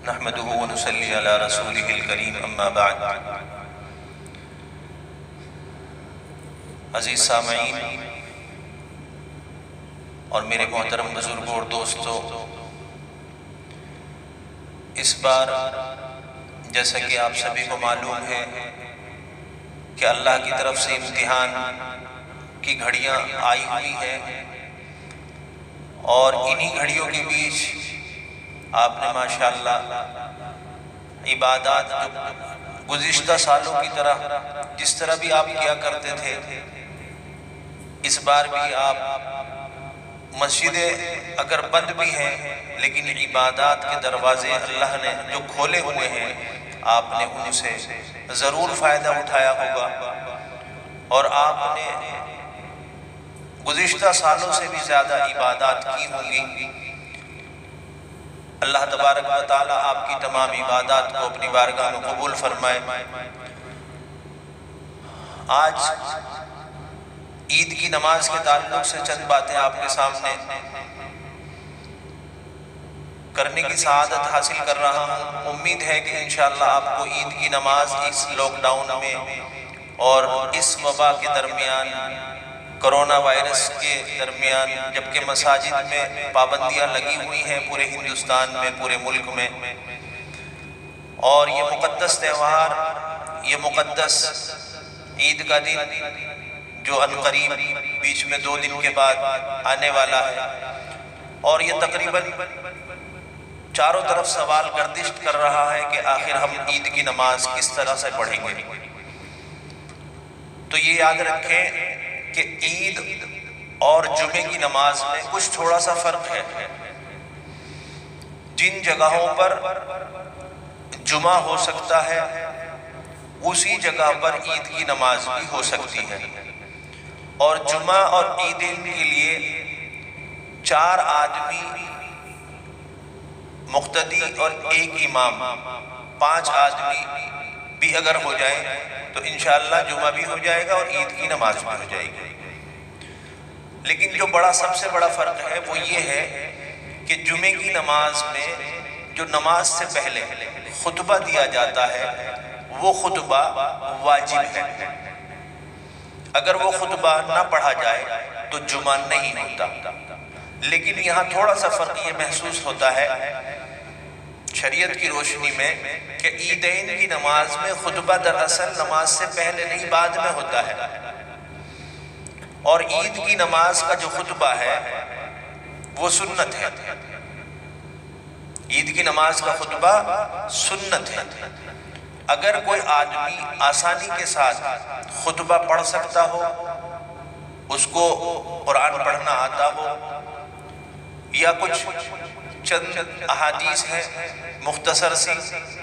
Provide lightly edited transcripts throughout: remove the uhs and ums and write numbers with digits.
نحمده ونصلي على رسوله الكريم اما بعد۔ عزیز سامعین اور میرے محترم بزرگوں اور دوستوں، اس بار جیسا کہ آپ سبھی کو معلوم ہے کہ اللہ کی طرف سے امتحان کی گھڑیاں آئی ہوئی ہیں، اور انہی گھڑیوں کے بیچ آپ نے ماشاءاللہ عبادات جو گزشتہ سالوں کی طرح جس طرح بھی آپ کیا کرتے تھے، اس بار بھی آپ مسجدیں اگر بند بھی ہیں لیکن عبادات کے دروازے اللہ نے جو کھولے ہوئے ہیں آپ نے ان سے ضرور فائدہ اٹھایا ہوگا، اور آپ نے گزشتہ سالوں سے بھی زیادہ عبادات کی ہوں گی۔ اللہ تبارک و تعالی آپ کی تمام عبادات کو اپنی بارگاہ میں قبول فرمائے۔ آج عید کی نماز کے تعلق سے چند باتیں آپ کے سامنے کرنے کی سعادت حاصل کر رہا ہوں۔ امید ہے کہ انشاءاللہ آپ کو عید کی نماز اس لاک ڈاؤن میں اور اس وبا کے درمیان، کرونا وائرس کے درمیان، جبکہ مساجد میں پابندیاں لگی ہوئی ہیں پورے ہندوستان میں، پورے ملک میں، اور یہ مقدس تہوار، یہ مقدس عید کا دن جو عنقریب بیچ میں 2 دن کے بعد آنے والا ہے، اور یہ تقریباً چاروں طرف سوال گردش کر رہا ہے کہ آخر ہم عید کی نماز کس طرح سے پڑھیں گے۔ تو یہ یاد رکھیں کہ عید اور جمعے کی نماز میں کچھ تھوڑا سا فرق ہے۔ جن جگہوں پر جمعہ ہو سکتا ہے اسی جگہ پر عید کی نماز بھی ہو سکتی ہے، اور جمعہ اور عیدین کے لیے 4 آدمی مقتدی اور 1 امام، 5 آدمی بھی اگر ہو جائیں تو انشاءاللہ جمعہ بھی ہو جائے گا اور عید کی نماز بھی ہو جائے گی۔ لیکن جو سب سے بڑا فرق ہے وہ یہ ہے کہ جمعے کی نماز میں جو نماز سے پہلے خطبہ دیا جاتا ہے وہ خطبہ واجب ہے۔ اگر وہ خطبہ نہ پڑھا جائے تو جمعہ نہیں ہوتا۔ لیکن یہاں تھوڑا سا فرق یہ محسوس ہوتا ہے شریعت کی روشنی میں کہ عیدین کی نماز میں خطبہ دراصل نماز سے پہلے نہیں بعد میں ہوتا ہے، اور عید کی نماز کا جو خطبہ ہے وہ سنت ہے۔ عید کی نماز کا خطبہ سنت ہے۔ اگر کوئی آدمی آسانی کے ساتھ خطبہ پڑھ سکتا ہو، اس کو قرآن پڑھنا آتا ہو، یا کچھ چند احادیث ہیں مختصر سی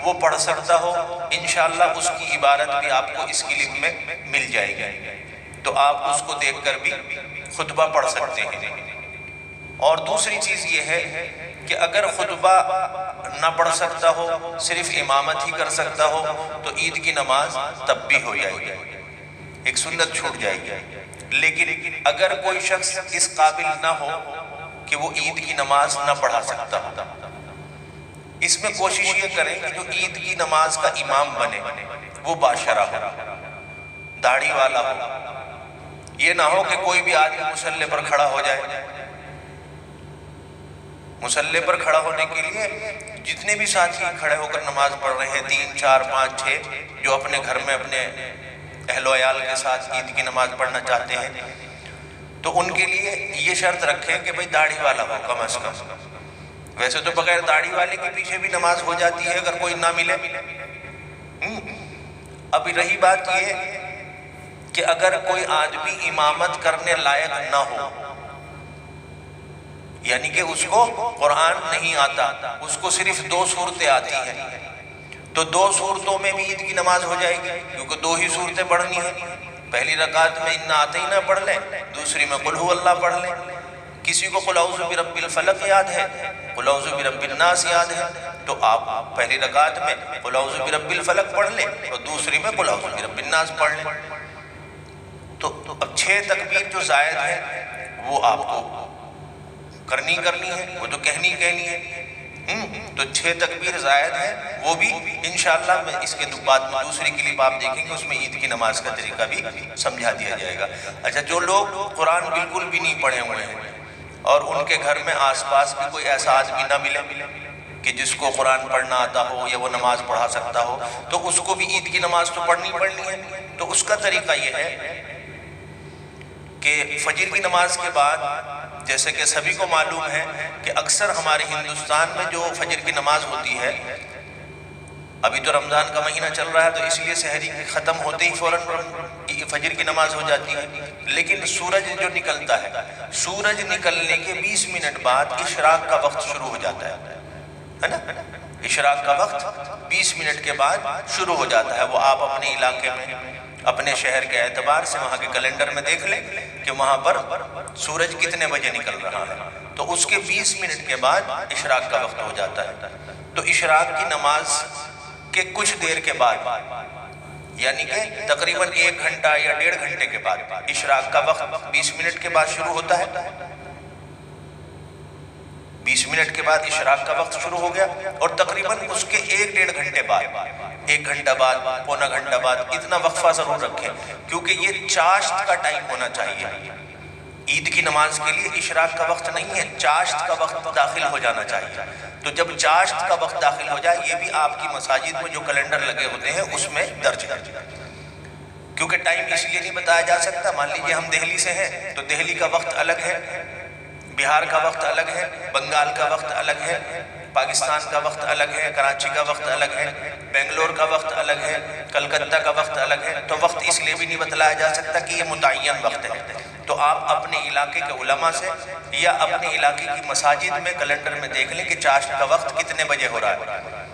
وہ پڑھ سکتا ہو، انشاءاللہ اس کی عبارت بھی آپ کو اس کلپ میں مل جائے گی، تو آپ اس کو دیکھ کر بھی خطبہ پڑھ سکتے ہیں۔ اور دوسری چیز یہ ہے کہ اگر خطبہ نہ پڑھ سکتا ہو، صرف امامت ہی کر سکتا ہو، تو عید کی نماز تب بھی ہو جائے گی، ایک سنت چھوٹ جائے گی۔ لیکن اگر کوئی شخص اس قابل نہ ہو کہ وہ عید کی نماز نہ پڑھا سکتا ہو، اس میں کوشش یہ کریں کہ جو عید کی نماز کا امام بنے وہ باشرہ ہو، داڑھی والا ہو۔ یہ نہ ہو کہ کوئی بھی آدمی مصلی پر کھڑا ہو جائے۔ مصلی پر کھڑا ہونے کے لیے جتنے بھی ساتھی کھڑے ہو کر نماز پڑھ رہے ہیں، 3 4 5 6 جو اپنے گھر میں اپنے اہل و عیال کے ساتھ عید کی نماز پڑھنا چاہتے ہیں، تو ان کے لیے یہ شرط رکھیں کہ بھئی داڑھی والا ہو کم از کم۔ ویسے تو بغیر داڑھی والے کے پیچھے بھی نماز ہو جاتی ہے اگر کوئی نہ ملے۔ اب رہی بات یہ کہ اگر کوئی آدمی امامت کرنے لائق نہ ہو، یعنی کہ اس کو قرآن نہیں آتا، اس کو صرف 2 صورتیں آتی ہیں، تو 2 صورتوں میں بھی عید کی نماز ہو جائے گی، کیونکہ 2 ہی صورتیں پڑھنی ہیں۔ پہلی رکعت میں انا اعطینہ پڑھ لیں، دوسری میں قل هو اللہ پڑھ لیں۔ کسی کو قل اعوذ برب الفلق یاد ہے، قل اعوذ برب الناس یاد ہے، تو آپ پہلی رکعت میں قل اعوذ برب الفلق پڑھ لیں اور دوسری میں قل اعوذ برب الناس پڑھ لیں۔ تو اب 6 تکبیر جو زائد ہے وہ آپ کو کرنی ہے، وہ تو کہنی ہے۔ تو 6 تکبیر زائد ہے، وہ بھی انشاءاللہ میں اس کے بعد میں دوسری کلپ آپ دیکھیں گے، اس میں عید کی نماز کا طریقہ بھی سمجھا دیا جائے گا۔ اچھا، جو لوگ قرآن بالکل بھی نہیں پڑھے ہوئے ہیں اور ان کے گھر میں آس پاس بھی کوئی ایسا آدمی نہ ملے کہ جس کو قرآن پڑھنا آتا ہو یا وہ نماز پڑھا سکتا ہو، تو اس کو بھی عید کی نماز تو پڑھنی ہے۔ تو اس کا طریقہ یہ ہے کہ فجر کی نماز کے بعد، جیسے کہ سبھی کو معلوم ہے کہ اکثر ہمارے ہندوستان میں جو فجر کی نماز ہوتی ہے، ابھی تو رمضان کا مہینہ چل رہا ہے تو اس لیے سحری ختم ہوتے ہی فوراً فجر کی نماز ہو جاتی ہے، لیکن سورج جو نکلتا ہے، سورج نکلنے کے 20 منٹ بعد اشراق کا وقت شروع ہو جاتا ہے نا؟ اشراق کا وقت 20 منٹ کے بعد شروع ہو جاتا ہے۔ وہ آپ اپنے علاقے میں، اپنے شہر کے اعتبار سے وہاں کے کیلنڈر میں دیکھ لیں کہ وہاں پر سورج کتنے بجے نکل رہا ہے، تو اس کے 20 منٹ کے بعد اشراق کا وقت ہو جاتا ہے۔ تو اشراق کی نماز کے کچھ دیر کے بعد، یعنی کہ تقریباً 1 گھنٹہ یا 1.5 گھنٹے کے بعد، اشراق کا وقت 20 منٹ کے بعد شروع ہوتا ہے، 20 منٹ کے بعد اشراق کا وقت شروع ہو گیا، اور تقریباً اس کے 1-1.5 گھنٹے بعد، 1 گھنٹہ بعد، پونا گھنٹہ بعد، اتنا وقفہ ضرور رکھیں، کیونکہ یہ چاشت کا ٹائم ہونا چاہیے۔ عید کی نماز کے لیے اشراق کا وقت نہیں ہے، چاشت کا وقت داخل ہو جانا چاہیے۔ تو جب چاشت کا وقت داخل ہو جائے، یہ بھی آپ کی مساجد میں جو کیلنڈر لگے ہوتے ہیں اس میں درج ہے، کیونکہ ٹائم اس لیے نہیں بتایا جا سکتا۔ مان لیجیے ہم دہلی سے ہیں تو دہلی کا وقت الگ ہے، بہار کا وقت الگ ہے، بنگال کا وقت الگ ہے، پاکستان کا وقت الگ ہے، کراچی کا وقت الگ ہے، بنگلور کا وقت الگ ہے، کلکتہ کا وقت الگ ہے، تو وقت اس لیے بھی نہیں بتلایا جا سکتا کہ یہ متعین وقت ہے۔ تو آپ اپنے علاقے کے علماء سے یا اپنے علاقے کی مساجد میں کیلنڈر میں دیکھ لیں کہ چاشت کا وقت کتنے بجے ہو رہا ہے۔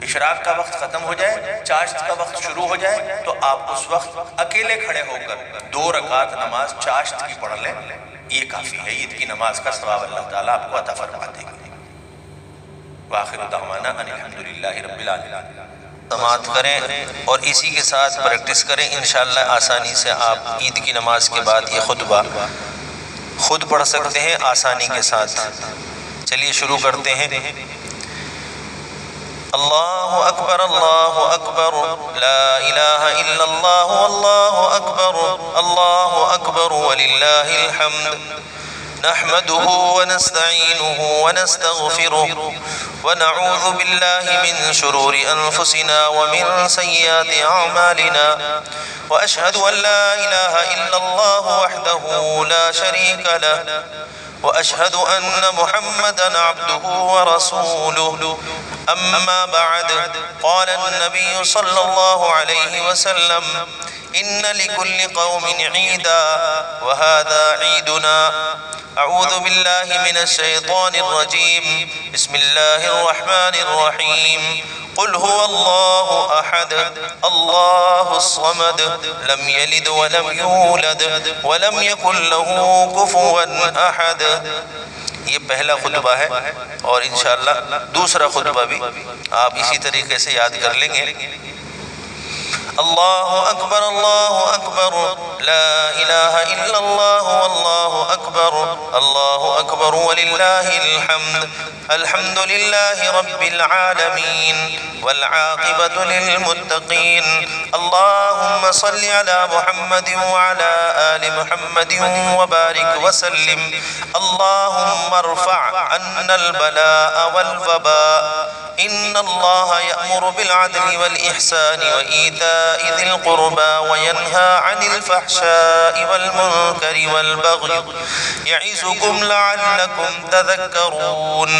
اشراق کا وقت ختم ہو جائے، چاشت کا وقت شروع ہو جائے، تو آپ اس وقت اکیلے کھڑے ہو کر 2 رکعت نماز چاشت کی پڑھ لیں، یہ کافی ہے۔ عید کی نماز کا ثواب اللہ تعالیٰ آپ کو عطا فرما دے گا۔ وآخر دعوانا ان الحمدللہ رب العالمین۔ سماعت کریں اور اسی کے ساتھ پریکٹس کریں، انشاءاللہ آسانی سے آپ عید کی نماز کے بعد یہ خطبہ خود پڑھ سکتے ہیں آسانی کے ساتھ۔ چلیے شروع کرتے ہیں۔ اللہ اکبر اللہ اکبر لا الہ الا اللہ واللہ اکبر اللہ اکبر وللہ الحمد نحمده ونستعينه ونستغفره ونعوذ بالله من شرور أنفسنا ومن سيئات أعمالنا وأشهد أن لا إله إلا الله وحده لا شريك له وأشهد أن محمدًا عبده ورسوله أما بعد قال النبي صلى الله عليه وسلم إن لكل قوم عيدا وهذا عيدنا أعوذ بالله من الشيطان الرجيم بسم الله الرحمن الرحيم قل هو الله أحد الله الصمد لم يلد ولم يولد ولم يكن له كفوا أحد۔ یہ پہلا خطبہ ہے اور انشاءاللہ دوسرا خطبہ بھی آپ اسی طریقے سے یاد کر لیں گے۔ اللہ اکبر لا الہ الا اللہ واللہ اکبر وللہ الحمد الحمد للہ رب العالمین والعاقبۃ للمتقین اللہم صل علی محمد وعلی آل محمد وبارک وسلم اللہم ارفع عنا البلاء والوباء إن الله يأمر بالعدل والإحسان وإيتاء ذي القربى وينهى عن الفحشاء والمنكر والبغي يعظكم لعلكم تذكرون۔